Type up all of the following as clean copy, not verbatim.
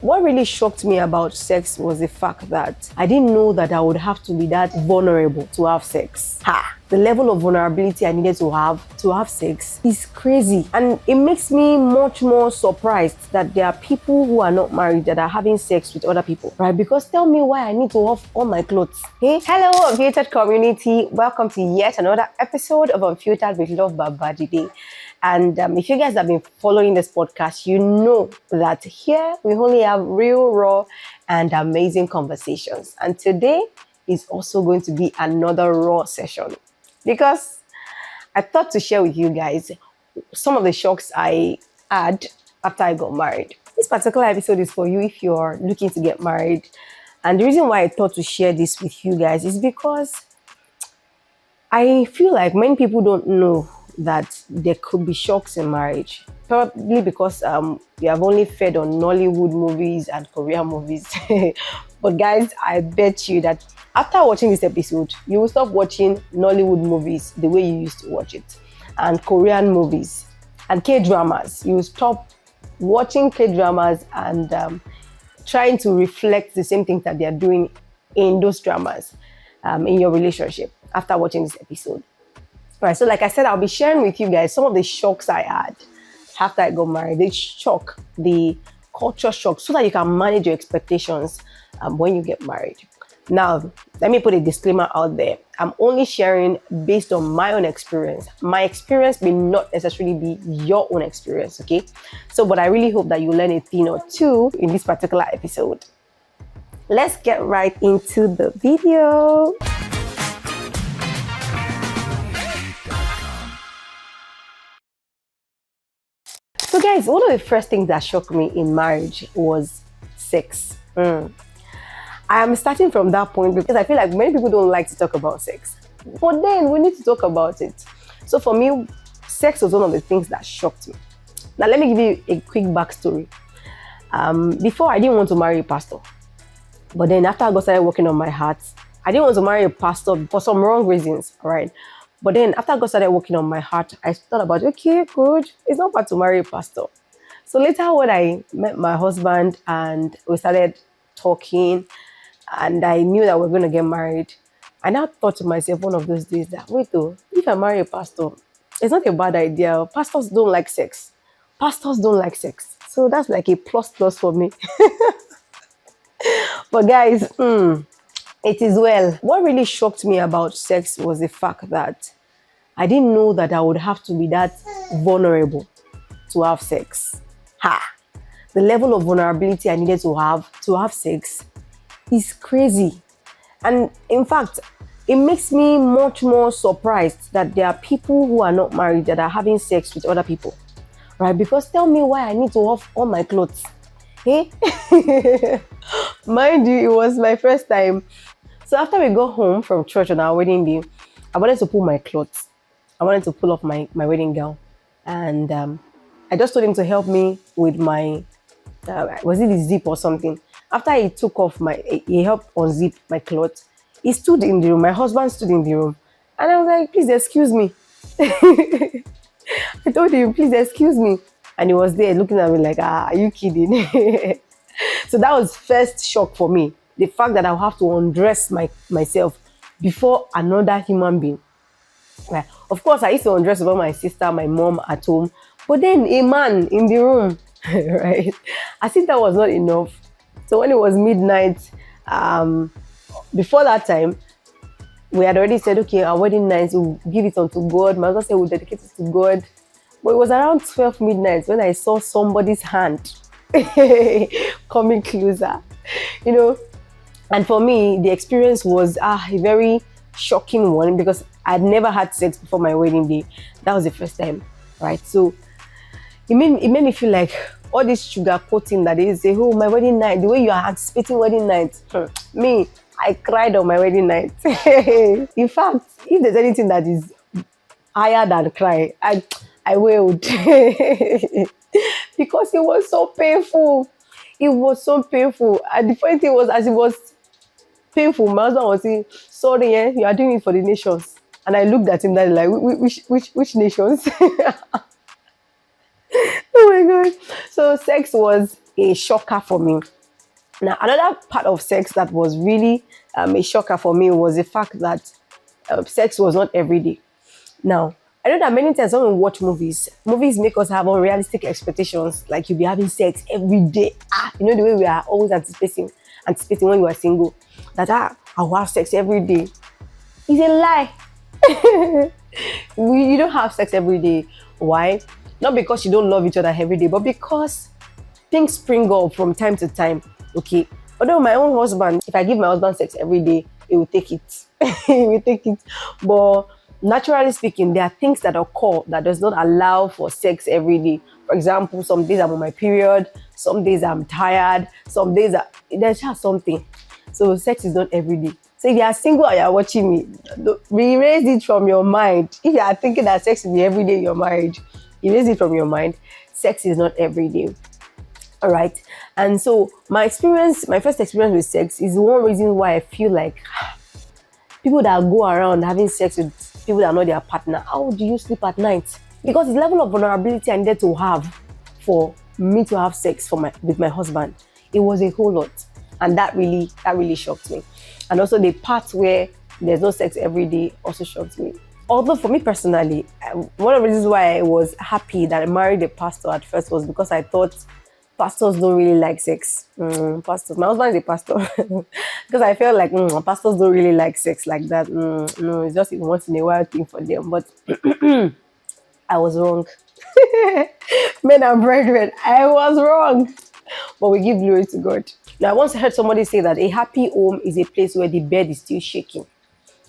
What really shocked me about sex was the fact that I didn't know that I would have to be that vulnerable to have sex. The level of vulnerability I needed to have sex is crazy. And it makes me much more surprised that there are people who are not married that are having sex with other people, right? Because tell me why I need to off all my clothes. Hey, hello, Unfiltered community. Welcome to yet another episode of Unfiltered with Love Babajide. And if you guys have been following this podcast, you know that here we only have real, raw, and amazing conversations. And today is also going to be another raw session because I thought to share with you guys some of the shocks I had after I got married. This particular episode is for you if you're looking to get married. And the reason why I thought to share this with you guys is because I feel like many people don't know that there could be shocks in marriage. Probably because we have only fed on Nollywood movies and Korean movies. But guys, I bet you that after watching this episode, you will stop watching Nollywood movies the way you used to watch it. And Korean movies and K-dramas. You will stop watching K-dramas and trying to reflect the same things that they are doing in those dramas in your relationship after watching this episode. Right, so like I said, I'll be sharing with you guys some of the shocks I had after I got married. The shock, the culture shock, so that you can manage your expectations when you get married. Now, let me put a disclaimer out there. I'm only sharing based on my own experience. My experience may not necessarily be your own experience, okay? So, but I really hope that you learn a thing or two in this particular episode. Let's get right into the video. So guys, one of the first things that shocked me in marriage was sex. I am starting from that point because I feel like many people don't like to talk about sex. But then we need to talk about it. So for me, sex was one of the things that shocked me. Now let me give you a quick backstory. Before, I didn't want to marry a pastor. But then after I got started working on my heart, I didn't want to marry a pastor for some wrong reasons, right? But then after I got started working on my heart, I thought about, okay, good. It's not bad to marry a pastor. So later when I met my husband and we started talking and I knew that we were going to get married, I now thought to myself one of those days that, wait though, if I marry a pastor, it's not a bad idea. Pastors don't like sex. Pastors don't like sex. So that's like a plus for me. But guys, it is well. What really shocked me about sex was the fact that I didn't know that I would have to be that vulnerable to have sex. The level of vulnerability I needed to have sex is crazy. And in fact, it makes me much more surprised that there are people who are not married that are having sex with other people, right? Because tell me why I need to off all my clothes. Hey, mind you, it was my first time. So after we got home from church on our wedding day, I wanted to pull my clothes. I wanted to pull off my wedding gown. And I just told him to help me with my, was it the zip or something? After he took off he helped unzip my clothes. He stood in the room, my husband stood in the room. And I was like, please excuse me. I told him, please excuse me. And he was there looking at me like, are you kidding? So that was first shock for me. The fact that I'll have to undress myself before another human being. Right. Of course, I used to undress about my sister, my mom at home. But then a man in the room, right? I think that was not enough. So when it was midnight, before that time, we had already said, okay, our wedding night, we'll give it unto God. My husband said we'll dedicate it to God. But it was around 12 midnight when I saw somebody's hand coming closer, you know. And for me, the experience was a very shocking one because I'd never had sex before my wedding day. That was the first time, right? So it made me feel like all this sugar coating that they say, oh, my wedding night, the way you are anticipating wedding night. Me, I cried on my wedding night. In fact, if there's anything that is higher than cry, I wailed. Because it was so painful. It was so painful. And the funny thing was, as it was painful, my husband was saying, sorry, you are doing it for the nations. And I looked at him like, which nations? Oh my god. So sex was a shocker for me. Now, another part of sex that was really a shocker for me was the fact that sex was not every day. Now, I know that many times when we watch movies make us have unrealistic expectations, like you'll be having sex every day. You know the way we are always anticipating when you are single, that I'll have sex every day. It's a lie. You don't have sex every day. Why? Not because you don't love each other every day, but because things spring up from time to time. Okay. Although my own husband, if I give my husband sex every day, he will take it. He will take it. But naturally speaking, there are things that occur that does not allow for sex every day. For example, some days I'm on my period, some days I'm tired, some days there's just something. So sex is not every day. So if you are single and you are watching me, erase it from your mind. If you are thinking that sex will be every day in your marriage, erase it from your mind. Sex is not every day. All right. And so my first experience with sex is one reason why I feel like people that go around having sex with people that are not their partner, how do you sleep at night? Because the level of vulnerability I needed to have for me to have sex with my husband, it was a whole lot. And that really shocked me. And also the part where there's no sex every day also shocked me. Although for me personally, one of the reasons why I was happy that I married a pastor at first was because I thought pastors don't really like sex. Pastors. My husband is a pastor. Because I felt like pastors don't really like sex like that. No, it's just a once in a while thing for them. But I was wrong. Men and brethren, I was wrong. But we give glory to God. Now, I once heard somebody say that a happy home is a place where the bed is still shaking.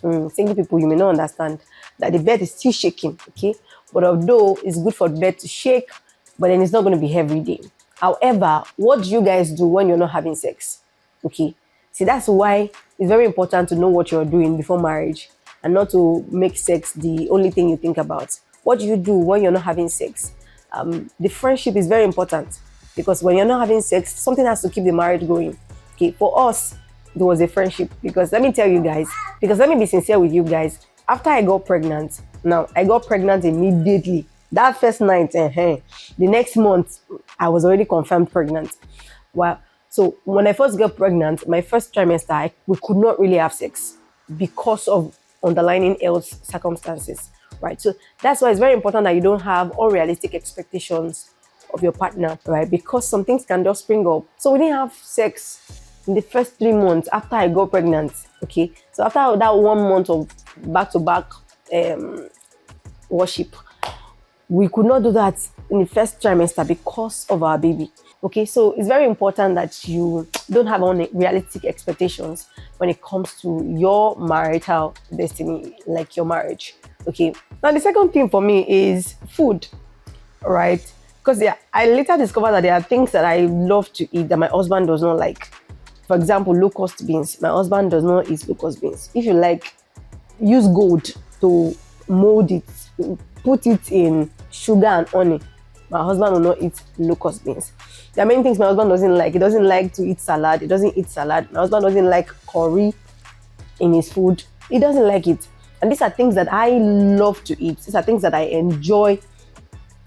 Single people, you may not understand that the bed is still shaking, okay? But although it's good for the bed to shake, but then it's not going to be every day. However, what do you guys do when you're not having sex? Okay. See, that's why it's very important to know what you're doing before marriage and not to make sex the only thing you think about. What do you do when you're not having sex? The friendship is very important because when you're not having sex, something has to keep the marriage going. Okay. For us, there was a friendship because let me tell you guys, because let me be sincere with you guys. After I got pregnant, now I got pregnant immediately. That first night, the next month, I was already confirmed pregnant. Well, so when I first got pregnant, my first trimester, we could not really have sex because of underlying health circumstances, right? So that's why it's very important that you don't have unrealistic expectations of your partner, right? Because some things can just spring up. So we didn't have sex in the first 3 months after I got pregnant, okay? So after that 1 month of back-to-back worship, we could not do that in the first trimester because of our baby. Okay, so it's very important that you don't have unrealistic expectations when it comes to your marital destiny, like your marriage. Okay, now the second thing for me is food, right? Because I later discovered that there are things that I love to eat that my husband does not like. For example, locust beans. My husband does not eat locust beans. If you like, use gold to mold it, put it in sugar and honey. My husband will not eat locust beans. There are many things my husband doesn't like. He doesn't like to eat salad. He doesn't eat salad. My husband doesn't like curry in his food. He doesn't like it. And these are things that I love to eat. These are things that I enjoy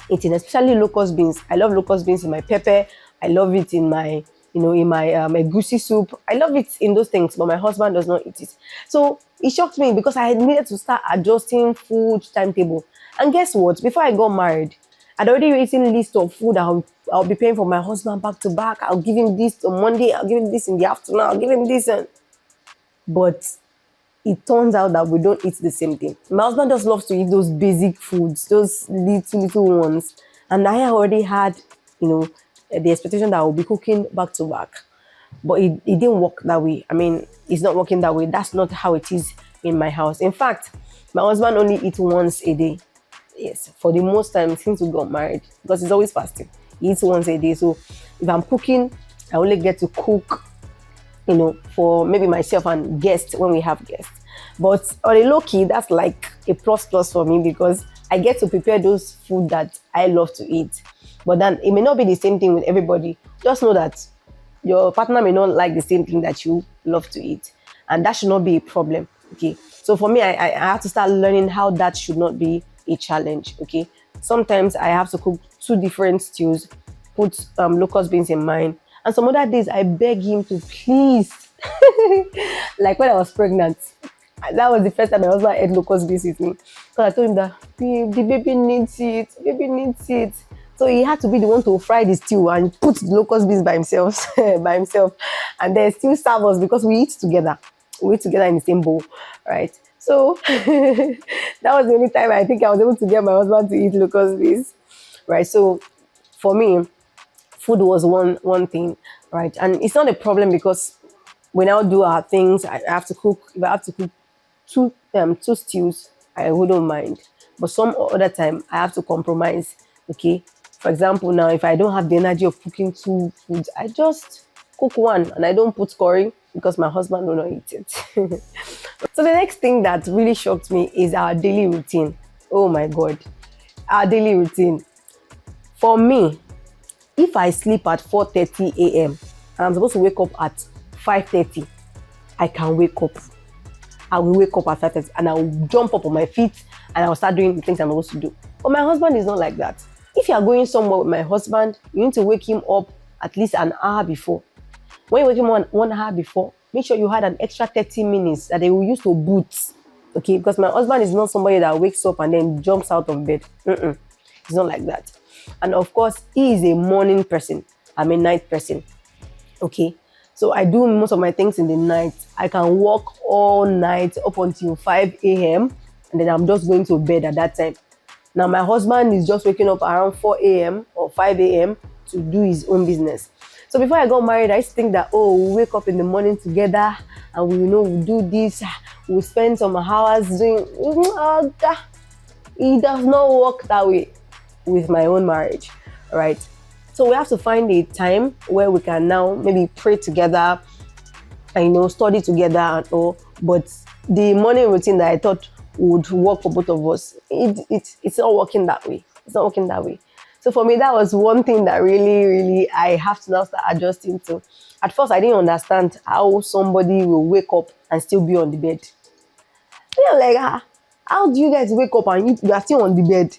eating, especially locust beans. I love locust beans in my pepper. I love it in my egusi soup. I love it in those things, but my husband does not eat it. So it shocked me because I had needed to start adjusting food timetable. And guess what? Before I got married, I'd already written a list of food I'll be paying for my husband back to back. I'll give him this on Monday. I'll give him this in the afternoon. I'll give him this. But it turns out that we don't eat the same thing. My husband just loves to eat those basic foods, those little ones. And I already had, the expectation that I will be cooking back to back. But it didn't work that way. I mean, it's not working that way. That's not how it is in my house. In fact, my husband only eats once a day. Yes, for the most time since we got married, because he's always fasting. He eats once a day. So if I'm cooking, I only get to cook, for maybe myself and guests when we have guests. But on a low key, that's like a plus for me because I get to prepare those food that I love to eat. But then it may not be the same thing with everybody. Just know that your partner may not like the same thing that you love to eat. And that should not be a problem. Okay. So for me, I have to start learning how that should not be a challenge. Okay. Sometimes I have to cook 2 different stews put locust beans in mine. And some other days, I beg him to please, like when I was pregnant. That was the first time my husband ate locust beans with me. Because I told him that, babe, the baby needs it. Baby needs it. So he had to be the one to fry the stew and put the locust beans by himself, by himself, and then still serve us because we eat together. We eat together in the same bowl, right? So that was the only time I think I was able to get my husband to eat locust beans, right? So for me, food was one thing, right? And it's not a problem because we now do our things. I have to cook. If I have to cook two stews, I wouldn't mind. But some other time I have to compromise. Okay. For example, now if I don't have the energy of cooking two foods, I just cook one and I don't put curry because my husband will not eat it. So the next thing that really shocked me is our daily routine. Oh my God. Our daily routine. For me, if I sleep at 4:30 a.m. and I'm supposed to wake up at 5:30, I can wake up. I will wake up at 5:30 and I will jump up on my feet and I will start doing the things I'm supposed to do. But my husband is not like that. If you are going somewhere with my husband, you need to wake him up at least an hour before. When you wake him up 1 hour before, make sure you had an extra 30 minutes that they will use to boot. Okay, because my husband is not somebody that wakes up and then jumps out of bed. He's not like that. And of course, he is a morning person. I'm a night person. Okay, so I do most of my things in the night. I can work all night up until 5 a.m. and then I'm just going to bed at that time. Now, my husband is just waking up around 4 a.m. or 5 a.m. to do his own business. So before I got married, I used to think that, oh, we'll wake up in the morning together and we'll do this. We'll spend some hours doing... It does not work that way with my own marriage, right? So we have to find a time where we can now maybe pray together and, study together and all. But the morning routine that I thought would work for both of us, it's not working that way. It's not working that way. So for me, that was one thing that really, really I have to now start adjusting to. At first, I didn't understand how somebody will wake up and still be on the bed. They're like, how do you guys wake up and you are still on the bed?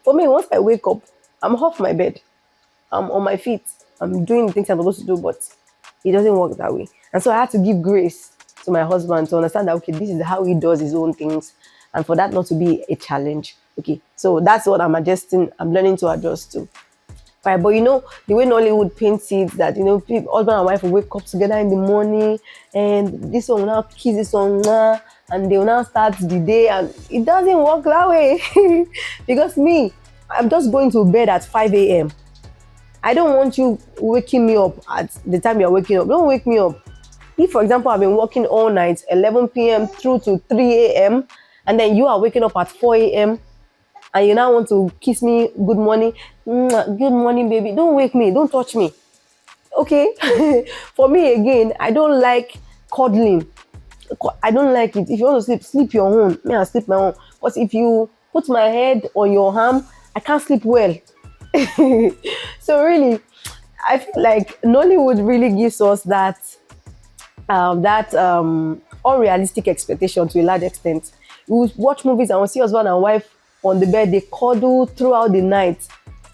For me, once I wake up, I'm off my bed. I'm on my feet. I'm doing the things I'm supposed to do, but it doesn't work that way. And so I had to give grace to my husband to understand that, okay, this is how he does his own things, and for that not to be a challenge. Okay, so that's what I'm adjusting. I'm learning to adjust to. Right, but the way Nollywood paints it, that people, husband and wife will wake up together in the morning, and this one will now kiss this one, and they will now start the day, and it doesn't work that way. Because me, I'm just going to bed at 5 a.m. I don't want you waking me up at the time you're waking up. Don't wake me up. If, for example, I've been working all night, 11 p.m. through to 3 a.m., and then you are waking up at 4 a.m., and you now want to kiss me, good morning, good morning, baby. Don't wake me. Don't touch me. Okay? For me, again, I don't like cuddling. I don't like it. If you want to sleep, sleep your own. Me, I'll sleep my own. But if you put my head on your arm, I can't sleep well. So really, I feel like Nollywood really gives us that unrealistic expectation to a large extent. We watch movies and we see husband and wife on the bed, they cuddle throughout the night.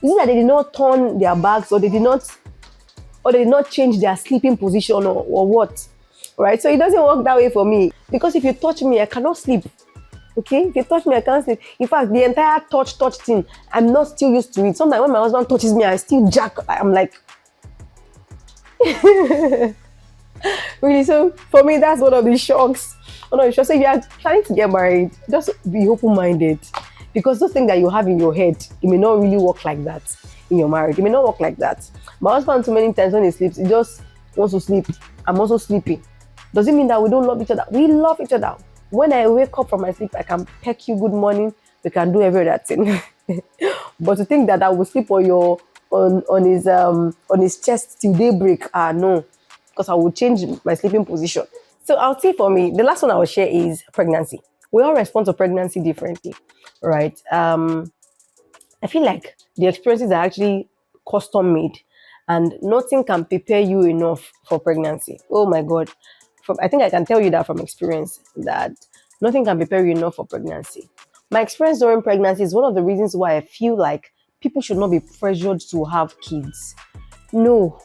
Is it that they did not turn their backs, or they did not change their sleeping position, or what? Right? So it doesn't work that way for me, because if you touch me, I cannot sleep. Okay? If you touch me, I can't sleep. In fact, the entire touch thing, I'm not still used to it. Sometimes when my husband touches me, I still jack. I'm like, really. So for me, that's one of the shocks. So if you are planning to get married, just be open-minded, because those things that you have in your head, it may not really work like that in your marriage. It may not work like that. My husband, too many times when he sleeps, he just wants to sleep. I'm also sleeping. Does it mean that we don't love each other? We love each other. When I wake up from my sleep, I can peck you good morning. We can do every other thing. But to think that I will sleep on his chest till daybreak, no, because I will change my sleeping position. So I'll say for me, the last one I will share is pregnancy. We all respond to pregnancy differently, right? I feel like the experiences are actually custom made, and nothing can prepare you enough for pregnancy. Oh my God. I think I can tell you that from experience, that nothing can prepare you enough for pregnancy. My experience during pregnancy is one of the reasons why I feel like people should not be pressured to have kids. No,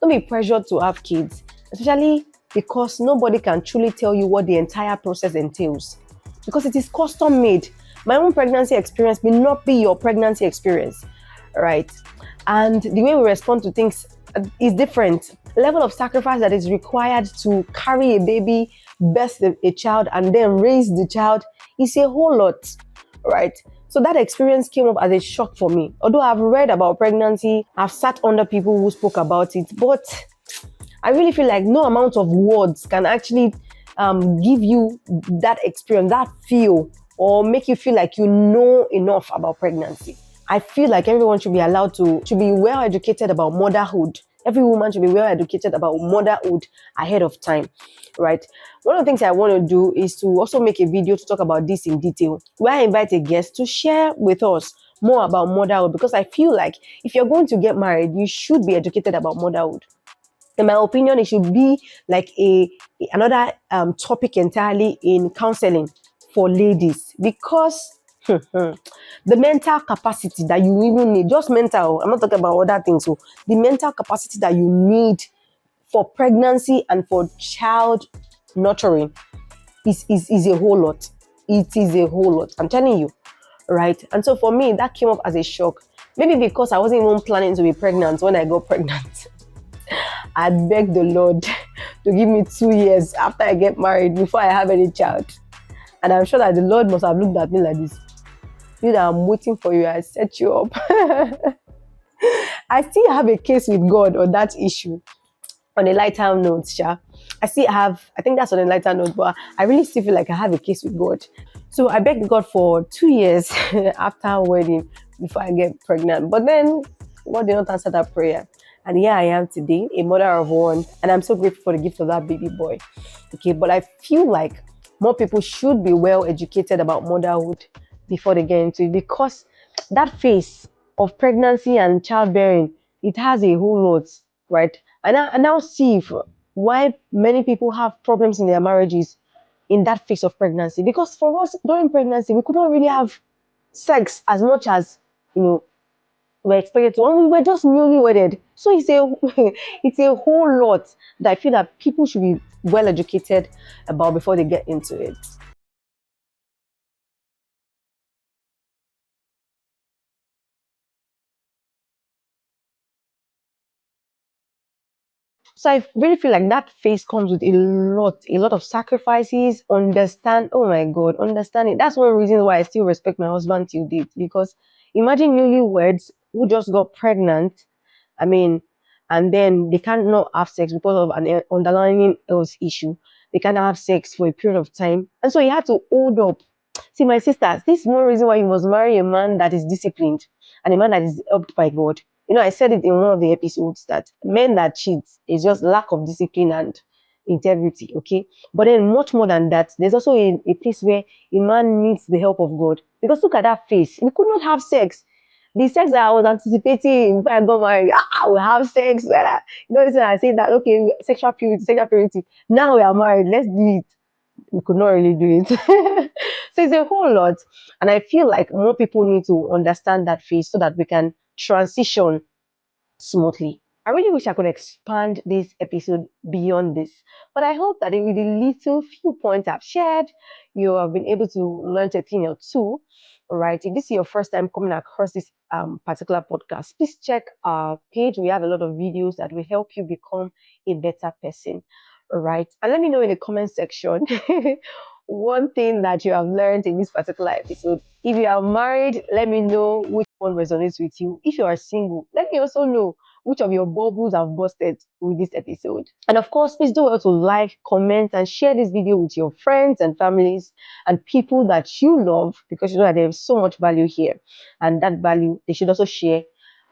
don't be pressured to have kids, especially because nobody can truly tell you what the entire process entails, because it is custom made. My own pregnancy experience may not be your pregnancy experience, right? And the way we respond to things is different. The level of sacrifice that is required to carry a baby, birth a child, and then raise the child is a whole lot, right? So that experience came up as a shock for me. Although I've read about pregnancy, I've sat under people who spoke about it, but I really feel like no amount of words can actually give you that experience, that feel, or make you feel like you know enough about pregnancy. I feel like everyone should be allowed to be well educated about motherhood. Every woman should be well educated about motherhood ahead of time, right? One of the things I want to do is to also make a video to talk about this in detail, where I invite a guest to share with us more about motherhood, because I feel like if you're going to get married, you should be educated about motherhood. In my opinion, it should be like another topic entirely in counseling for ladies, because the mental capacity that you even need, just mental, I'm not talking about other things, so the mental capacity that you need for pregnancy and for child nurturing is a whole lot. It is a whole lot, I'm telling you, right? And so for me, that came up as a shock. Maybe because I wasn't even planning to be pregnant when I got pregnant. I begged the Lord to give me 2 years after I get married before I have any child. And I'm sure that the Lord must have looked at me like this. You that I'm waiting for you, I set you up. I still have a case with God on that issue. On a lighter note, Sha. I think that's on a lighter note, but I really still feel like I have a case with God. So I begged God for 2 years after wedding before I get pregnant. But then God did not answer that prayer. And here I am today, a mother of one, and I'm so grateful for the gift of that baby boy. Okay, but I feel like more people should be well educated about motherhood before they get into it, because that phase of pregnancy and childbearing, it has a whole lot, right? And I now see why many people have problems in their marriages in that phase of pregnancy. Because for us, during pregnancy, we could not really have sex as much as, we're expected to, and we were just newly wedded. So it's a it's a whole lot that I feel that people should be well educated about before they get into it. So I really feel like that phase comes with a lot of sacrifices. Understand, oh my God, understanding. That's one reason why I still respect my husband till date. Because imagine newlyweds who just got pregnant, I mean, and then they cannot have sex because of an underlying health issue. They cannot have sex for a period of time, and so he had to hold up. See, my sisters, this is one reason why you must marry a man that is disciplined and a man that is helped by God. I said it in one of the episodes that men that cheat is just lack of discipline and integrity, okay? But then, much more than that, there's also a place where a man needs the help of God. Because look at that face. We could not have sex. The sex that I was anticipating before I got married, we'll have sex. Listen, I say that, okay, sexual purity, sexual purity. Now we are married, let's do it. We could not really do it. So it's a whole lot. And I feel like more people need to understand that phase so that we can transition smoothly. I really wish I could expand this episode beyond this, but I hope that with the little few points I've shared, you have been able to learn a thing or two. All right. If this is your first time coming across this particular podcast, please check our page. We have a lot of videos that will help you become a better person. All right. And let me know in the comment section one thing that you have learned in this particular episode. If you are married, let me know which one resonates with you. If you are single, let me also know which of your bubbles have busted with this episode. And of course, please do also like, comment, and share this video with your friends and families and people that you love, because you know that there is so much value here. And that value, they should also share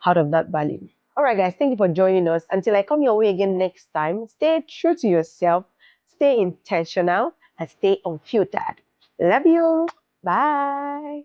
out of that value. All right, guys, thank you for joining us. Until I come your way again next time, stay true to yourself, stay intentional, and stay unfiltered. Love you. Bye.